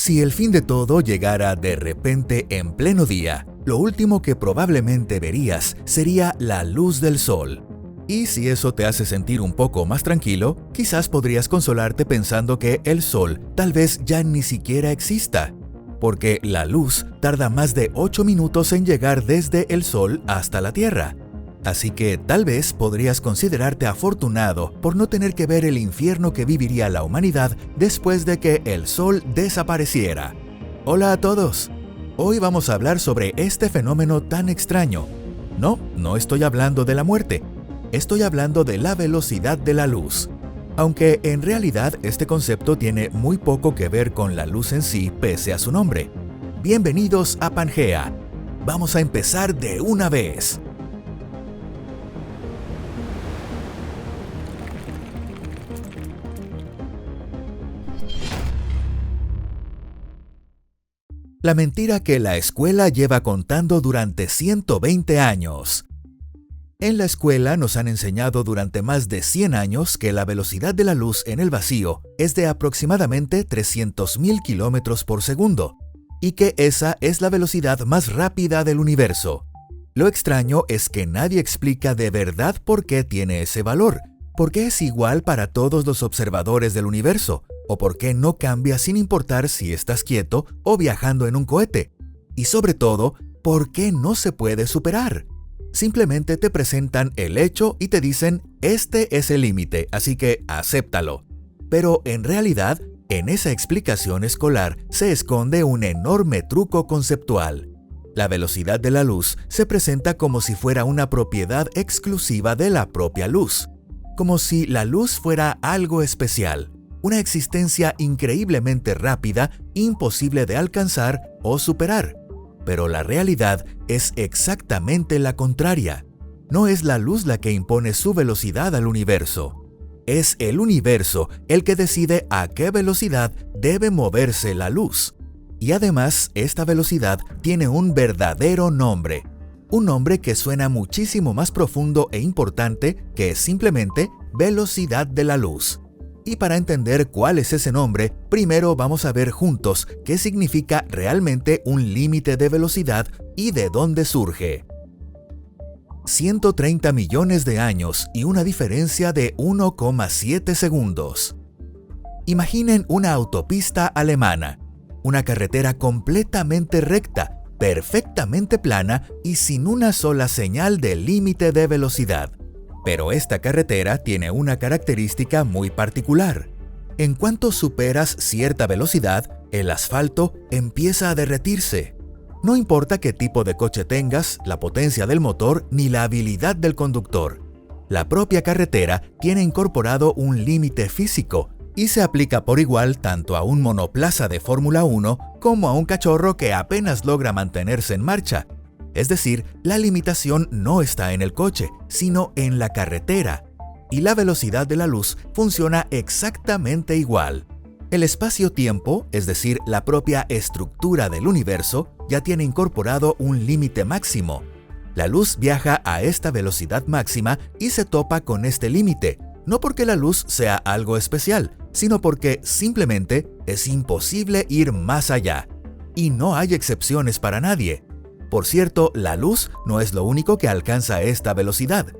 Si el fin de todo llegara de repente en pleno día, lo último que probablemente verías sería la luz del sol. Y si eso te hace sentir un poco más tranquilo, quizás podrías consolarte pensando que el sol tal vez ya ni siquiera exista, porque la luz tarda más de 8 minutos en llegar desde el sol hasta la Tierra. Así que tal vez podrías considerarte afortunado por no tener que ver el infierno que viviría la humanidad después de que el sol desapareciera. Hola a todos. Hoy vamos a hablar sobre este fenómeno tan extraño. No estoy hablando de la muerte. Estoy hablando de la velocidad de la luz. Aunque en realidad este concepto tiene muy poco que ver con la luz en sí pese a su nombre. Bienvenidos a Pangea. Vamos a empezar de una vez. La mentira que la escuela lleva contando durante 120 años. En la escuela nos han enseñado durante más de 100 años que la velocidad de la luz en el vacío es de aproximadamente 300.000 kilómetros por segundo, y que esa es la velocidad más rápida del universo. Lo extraño es que nadie explica de verdad por qué tiene ese valor, por qué es igual para todos los observadores del universo, o por qué no cambia sin importar si estás quieto o viajando en un cohete. Y sobre todo, ¿por qué no se puede superar? Simplemente te presentan el hecho y te dicen, este es el límite, así que acéptalo. Pero en realidad, en esa explicación escolar se esconde un enorme truco conceptual. La velocidad de la luz se presenta como si fuera una propiedad exclusiva de la propia luz. Como si la luz fuera algo especial, una existencia increíblemente rápida, imposible de alcanzar o superar. Pero la realidad es exactamente la contraria. No es la luz la que impone su velocidad al universo. Es el universo el que decide a qué velocidad debe moverse la luz. Y además, esta velocidad tiene un verdadero nombre. Un nombre que suena muchísimo más profundo e importante que simplemente velocidad de la luz. Y para entender cuál es ese nombre, primero vamos a ver juntos qué significa realmente un límite de velocidad y de dónde surge. 130 millones de años y una diferencia de 1,7 segundos. Imaginen una autopista alemana, una carretera completamente recta, perfectamente plana y sin una sola señal de límite de velocidad. Pero esta carretera tiene una característica muy particular. En cuanto superas cierta velocidad, el asfalto empieza a derretirse. No importa qué tipo de coche tengas, la potencia del motor ni la habilidad del conductor. La propia carretera tiene incorporado un límite físico y se aplica por igual tanto a un monoplaza de Fórmula 1 como a un cachorro que apenas logra mantenerse en marcha. Es decir, la limitación no está en el coche, sino en la carretera. Y la velocidad de la luz funciona exactamente igual. El espacio-tiempo, es decir, la propia estructura del universo, ya tiene incorporado un límite máximo. La luz viaja a esta velocidad máxima y se topa con este límite, no porque la luz sea algo especial, sino porque simplemente es imposible ir más allá. Y no hay excepciones para nadie. Por cierto, la luz no es lo único que alcanza esta velocidad.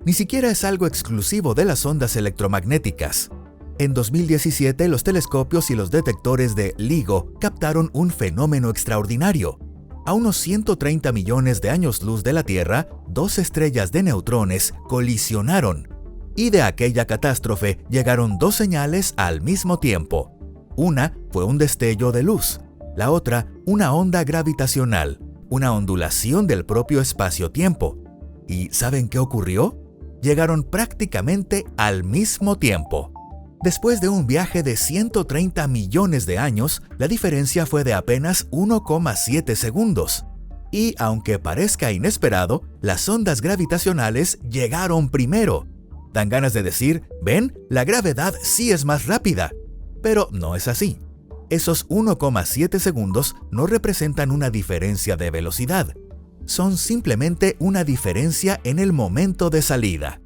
Ni siquiera es algo exclusivo de las ondas electromagnéticas. En 2017, los telescopios y los detectores de LIGO captaron un fenómeno extraordinario. A unos 130 millones de años luz de la Tierra, dos estrellas de neutrones colisionaron. Y de aquella catástrofe llegaron dos señales al mismo tiempo. Una fue un destello de luz, la otra una onda gravitacional. Una ondulación del propio espacio-tiempo. ¿Y saben qué ocurrió? Llegaron prácticamente al mismo tiempo. Después de un viaje de 130 millones de años, la diferencia fue de apenas 1,7 segundos. Y aunque parezca inesperado, las ondas gravitacionales llegaron primero. Dan ganas de decir, ¿ven? La gravedad sí es más rápida. Pero no es así. Esos 1,7 segundos no representan una diferencia de velocidad. Son simplemente una diferencia en el momento de salida.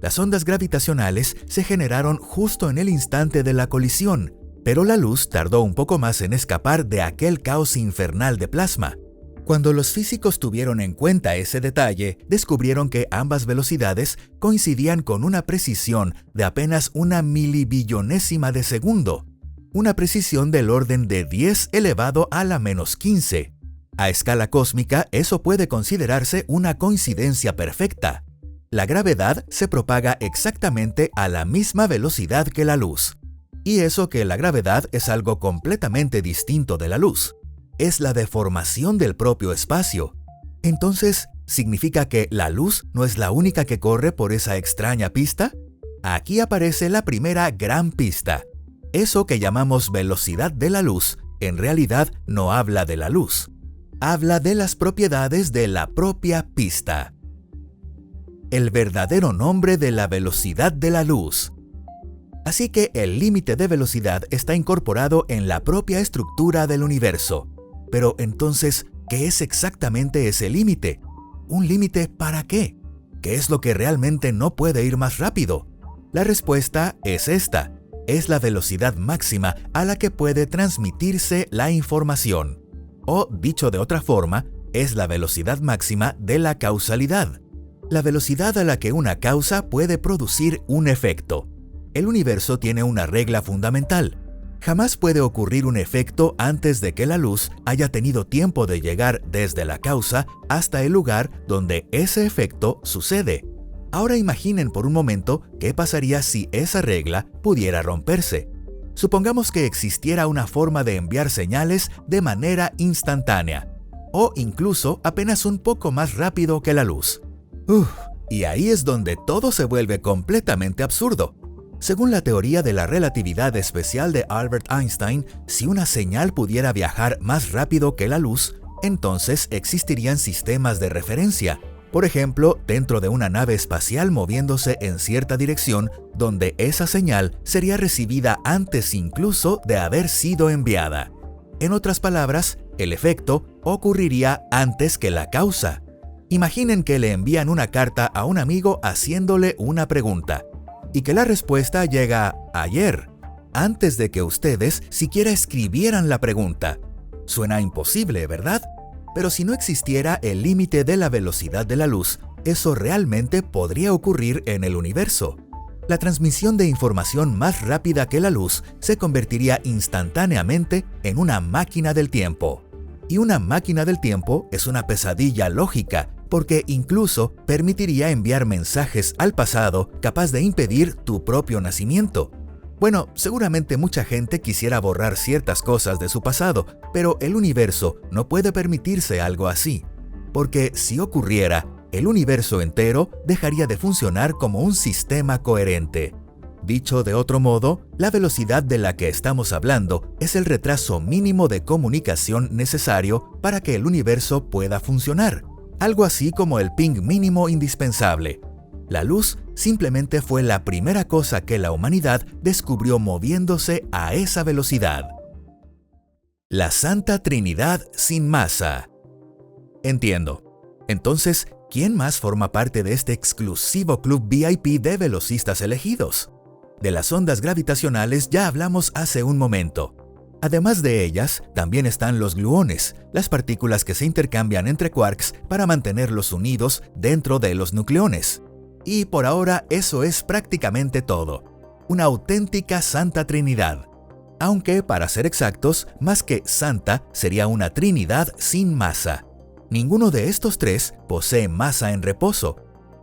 Las ondas gravitacionales se generaron justo en el instante de la colisión, Pero la luz tardó un poco más en escapar de aquel caos infernal de plasma. Cuando los físicos tuvieron en cuenta ese detalle, descubrieron que ambas velocidades coincidían con una precisión de apenas una milibillonésima de segundo, una precisión del orden de 10 elevado a la menos 15. A escala cósmica, eso puede considerarse una coincidencia perfecta. La gravedad se propaga exactamente a la misma velocidad que la luz. Y eso que la gravedad es algo completamente distinto de la luz. Es la deformación del propio espacio. Entonces, ¿significa que la luz no es la única que corre por esa extraña pista? Aquí aparece la primera gran pista. Eso que llamamos velocidad de la luz, en realidad no habla de la luz. Habla de las propiedades de la propia pista. El verdadero nombre de la velocidad de la luz. Así que el límite de velocidad está incorporado en la propia estructura del universo. Pero entonces, ¿qué es exactamente ese límite? ¿Un límite para qué? ¿Qué es lo que realmente no puede ir más rápido? La respuesta es esta. Es la velocidad máxima a la que puede transmitirse la información. O, dicho de otra forma, es la velocidad máxima de la causalidad. La velocidad a la que una causa puede producir un efecto. El universo tiene una regla fundamental. Jamás puede ocurrir un efecto antes de que la luz haya tenido tiempo de llegar desde la causa hasta el lugar donde ese efecto sucede. Ahora imaginen por un momento qué pasaría si esa regla pudiera romperse. Supongamos que existiera una forma de enviar señales de manera instantánea, o incluso apenas un poco más rápido que la luz. Y ahí es donde todo se vuelve completamente absurdo. Según la teoría de la relatividad especial de Albert Einstein, si una señal pudiera viajar más rápido que la luz, entonces existirían sistemas de referencia. Por ejemplo, dentro de una nave espacial moviéndose en cierta dirección, donde esa señal sería recibida antes incluso de haber sido enviada. En otras palabras, el efecto ocurriría antes que la causa. Imaginen que le envían una carta a un amigo haciéndole una pregunta, y que la respuesta llega ayer, antes de que ustedes siquiera escribieran la pregunta. Suena imposible, ¿verdad? Pero si no existiera el límite de la velocidad de la luz, eso realmente podría ocurrir en el universo. La transmisión de información más rápida que la luz se convertiría instantáneamente en una máquina del tiempo. Y una máquina del tiempo es una pesadilla lógica, porque incluso permitiría enviar mensajes al pasado capaz de impedir tu propio nacimiento. Bueno, seguramente mucha gente quisiera borrar ciertas cosas de su pasado, pero el universo no puede permitirse algo así, porque si ocurriera, el universo entero dejaría de funcionar como un sistema coherente. Dicho de otro modo, la velocidad de la que estamos hablando es el retraso mínimo de comunicación necesario para que el universo pueda funcionar. Algo así como el ping mínimo indispensable. La luz simplemente fue la primera cosa que la humanidad descubrió moviéndose a esa velocidad. La Santa Trinidad sin masa. Entiendo. Entonces, ¿quién más forma parte de este exclusivo club VIP de velocistas elegidos? De las ondas gravitacionales ya hablamos hace un momento. Además de ellas, también están los gluones, las partículas que se intercambian entre quarks para mantenerlos unidos dentro de los nucleones. Y por ahora eso es prácticamente todo. Una auténtica Santa Trinidad. Aunque, para ser exactos, más que santa, sería una Trinidad sin masa. Ninguno de estos tres posee masa en reposo.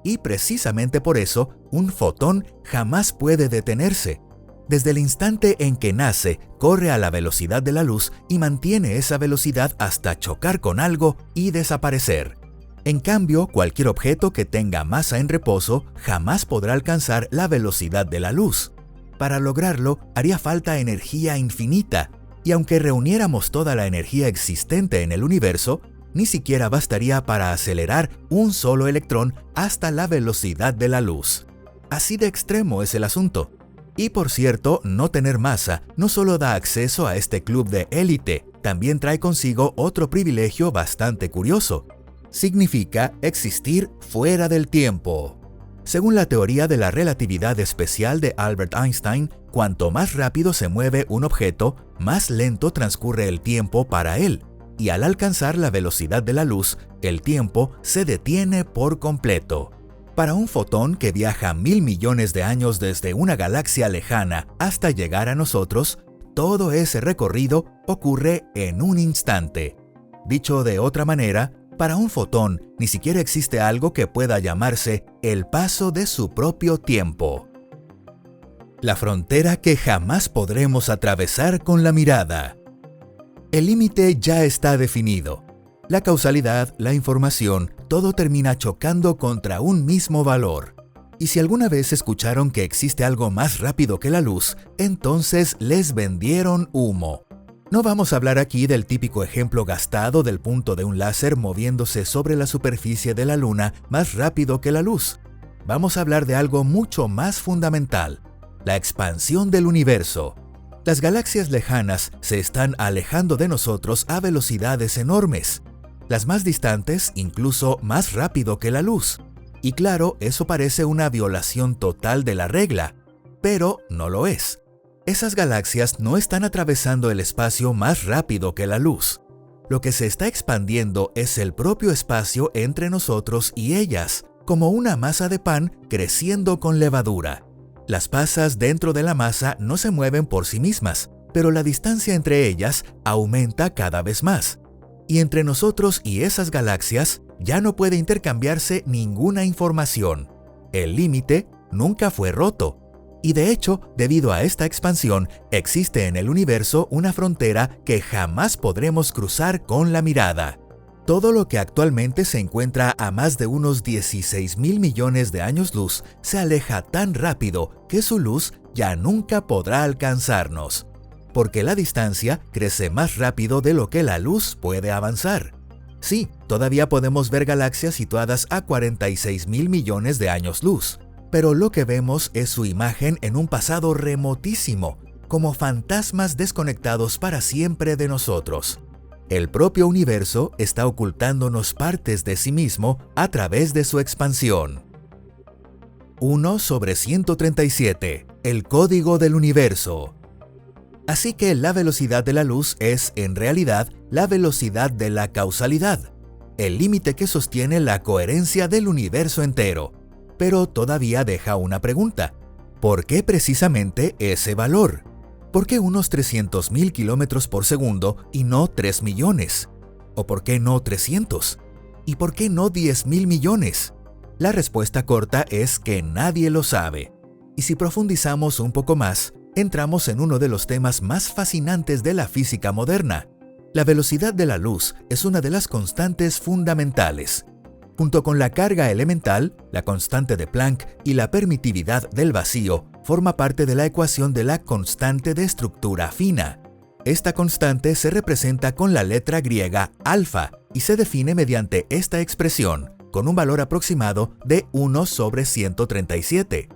Y precisamente por eso, un fotón jamás puede detenerse. Desde el instante en que nace, corre a la velocidad de la luz y mantiene esa velocidad hasta chocar con algo y desaparecer. En cambio, cualquier objeto que tenga masa en reposo jamás podrá alcanzar la velocidad de la luz. Para lograrlo, haría falta energía infinita, y aunque reuniéramos toda la energía existente en el universo, ni siquiera bastaría para acelerar un solo electrón hasta la velocidad de la luz. Así de extremo es el asunto. Y por cierto, no tener masa no solo da acceso a este club de élite, también trae consigo otro privilegio bastante curioso. Significa existir fuera del tiempo. Según la teoría de la relatividad especial de Albert Einstein, cuanto más rápido se mueve un objeto, más lento transcurre el tiempo para él, y al alcanzar la velocidad de la luz, el tiempo se detiene por completo. Para un fotón que viaja 1.000 millones de años desde una galaxia lejana hasta llegar a nosotros, todo ese recorrido ocurre en un instante. Dicho de otra manera, para un fotón ni siquiera existe algo que pueda llamarse el paso de su propio tiempo. La frontera que jamás podremos atravesar con la mirada. El límite ya está definido. La causalidad, la información, todo termina chocando contra un mismo valor. Y si alguna vez escucharon que existe algo más rápido que la luz, entonces les vendieron humo. No vamos a hablar aquí del típico ejemplo gastado del punto de un láser moviéndose sobre la superficie de la Luna más rápido que la luz. Vamos a hablar de algo mucho más fundamental: la expansión del universo. Las galaxias lejanas se están alejando de nosotros a velocidades enormes. Las más distantes incluso más rápido que la luz. Y claro, eso parece una violación total de la regla, pero no lo es. Esas galaxias no están atravesando el espacio más rápido que la luz. Lo que se está expandiendo es el propio espacio entre nosotros y ellas, como una masa de pan creciendo con levadura. Las pasas dentro de la masa no se mueven por sí mismas, pero la distancia entre ellas aumenta cada vez más. Y entre nosotros y esas galaxias ya no puede intercambiarse ninguna información. El límite nunca fue roto. Y de hecho, debido a esta expansión, existe en el universo una frontera que jamás podremos cruzar con la mirada. Todo lo que actualmente se encuentra a más de unos 16.000 millones de años luz se aleja tan rápido que su luz ya nunca podrá alcanzarnos, porque la distancia crece más rápido de lo que la luz puede avanzar. Sí, todavía podemos ver galaxias situadas a 46.000 millones de años luz, pero lo que vemos es su imagen en un pasado remotísimo, como fantasmas desconectados para siempre de nosotros. El propio universo está ocultándonos partes de sí mismo a través de su expansión. 1/137. El código del universo. Así que la velocidad de la luz es, en realidad, la velocidad de la causalidad, el límite que sostiene la coherencia del universo entero. Pero todavía deja una pregunta: ¿por qué precisamente ese valor? ¿Por qué unos 300.000 kilómetros por segundo y no 3 millones? ¿O por qué no 300? ¿Y por qué no 10.000 millones? La respuesta corta es que nadie lo sabe. Y si profundizamos un poco más, entramos en uno de los temas más fascinantes de la física moderna. La velocidad de la luz es una de las constantes fundamentales. Junto con la carga elemental, la constante de Planck y la permitividad del vacío, forma parte de la ecuación de la constante de estructura fina. Esta constante se representa con la letra griega alfa y se define mediante esta expresión, con un valor aproximado de 1/137.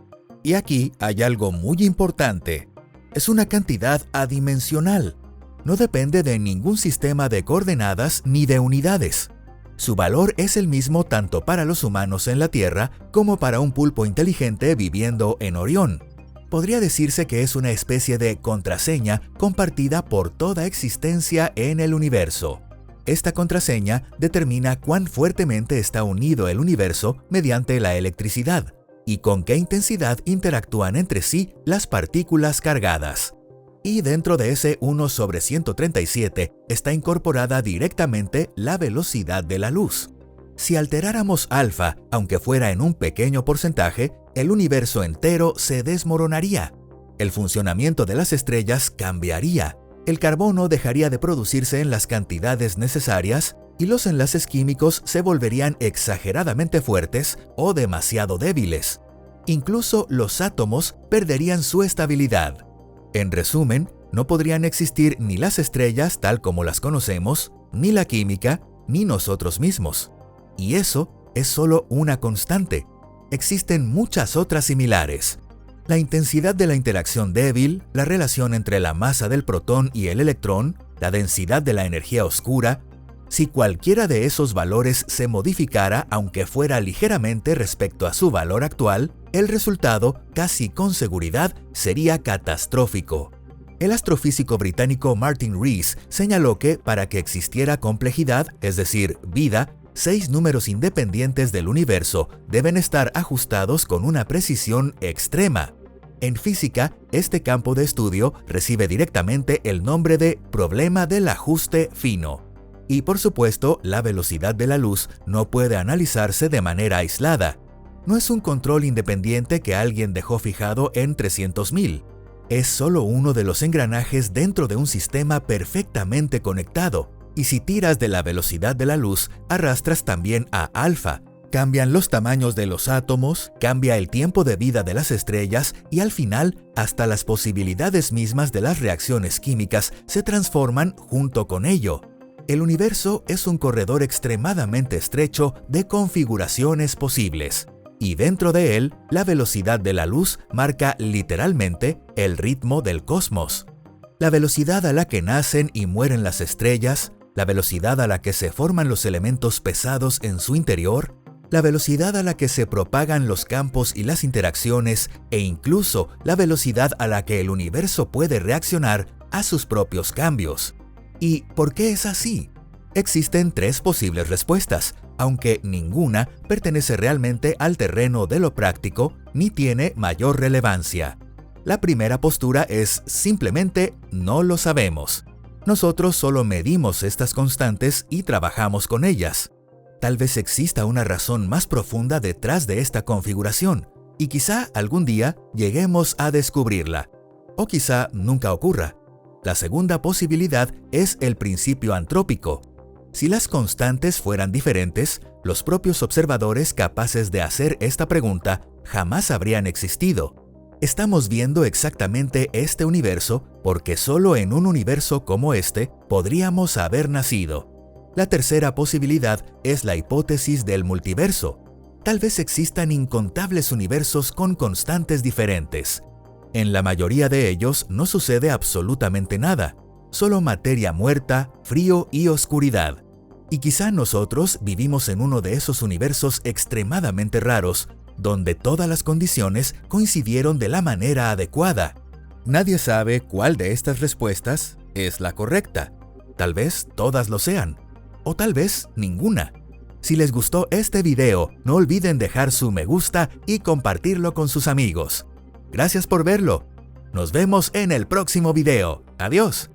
Y aquí hay algo muy importante. Es una cantidad adimensional. No depende de ningún sistema de coordenadas ni de unidades. Su valor es el mismo tanto para los humanos en la Tierra como para un pulpo inteligente viviendo en Orión. Podría decirse que es una especie de contraseña compartida por toda existencia en el universo. Esta contraseña determina cuán fuertemente está unido el universo mediante la electricidad y con qué intensidad interactúan entre sí las partículas cargadas. Y dentro de ese 1/137 está incorporada directamente la velocidad de la luz. Si alteráramos alfa, aunque fuera en un pequeño porcentaje, el universo entero se desmoronaría. El funcionamiento de las estrellas cambiaría. El carbono dejaría de producirse en las cantidades necesarias y los enlaces químicos se volverían exageradamente fuertes o demasiado débiles. Incluso los átomos perderían su estabilidad. En resumen, no podrían existir ni las estrellas tal como las conocemos, ni la química, ni nosotros mismos. Y eso es solo una constante. Existen muchas otras similares. La intensidad de la interacción débil, la relación entre la masa del protón y el electrón, la densidad de la energía oscura, Si cualquiera de esos valores se modificara, aunque fuera ligeramente respecto a su valor actual, el resultado, casi con seguridad, sería catastrófico. El astrofísico británico Martin Rees señaló que para que existiera complejidad, es decir, vida, 6 números independientes del universo deben estar ajustados con una precisión extrema. En física, este campo de estudio recibe directamente el nombre de problema del ajuste fino. Y por supuesto, la velocidad de la luz no puede analizarse de manera aislada. No es un control independiente que alguien dejó fijado en 300.000. Es solo uno de los engranajes dentro de un sistema perfectamente conectado. Y si tiras de la velocidad de la luz, arrastras también a alfa. Cambian los tamaños de los átomos, cambia el tiempo de vida de las estrellas y al final, hasta las posibilidades mismas de las reacciones químicas se transforman junto con ello. El universo es un corredor extremadamente estrecho de configuraciones posibles. Y dentro de él, la velocidad de la luz marca literalmente el ritmo del cosmos. La velocidad a la que nacen y mueren las estrellas, la velocidad a la que se forman los elementos pesados en su interior, la velocidad a la que se propagan los campos y las interacciones e incluso la velocidad a la que el universo puede reaccionar a sus propios cambios. ¿Y por qué es así? Existen 3 posibles respuestas, aunque ninguna pertenece realmente al terreno de lo práctico ni tiene mayor relevancia. La primera postura es simplemente no lo sabemos. Nosotros solo medimos estas constantes y trabajamos con ellas. Tal vez exista una razón más profunda detrás de esta configuración, y quizá algún día lleguemos a descubrirla. O quizá nunca ocurra. La segunda posibilidad es el principio antrópico. Si las constantes fueran diferentes, los propios observadores capaces de hacer esta pregunta jamás habrían existido. Estamos viendo exactamente este universo porque solo en un universo como este podríamos haber nacido. La tercera posibilidad es la hipótesis del multiverso. Tal vez existan incontables universos con constantes diferentes. En la mayoría de ellos no sucede absolutamente nada, solo materia muerta, frío y oscuridad. Y quizá nosotros vivimos en uno de esos universos extremadamente raros, donde todas las condiciones coincidieron de la manera adecuada. Nadie sabe cuál de estas respuestas es la correcta. Tal vez todas lo sean. O tal vez ninguna. Si les gustó este video, no olviden dejar su me gusta y compartirlo con sus amigos. Gracias por verlo. Nos vemos en el próximo video. Adiós.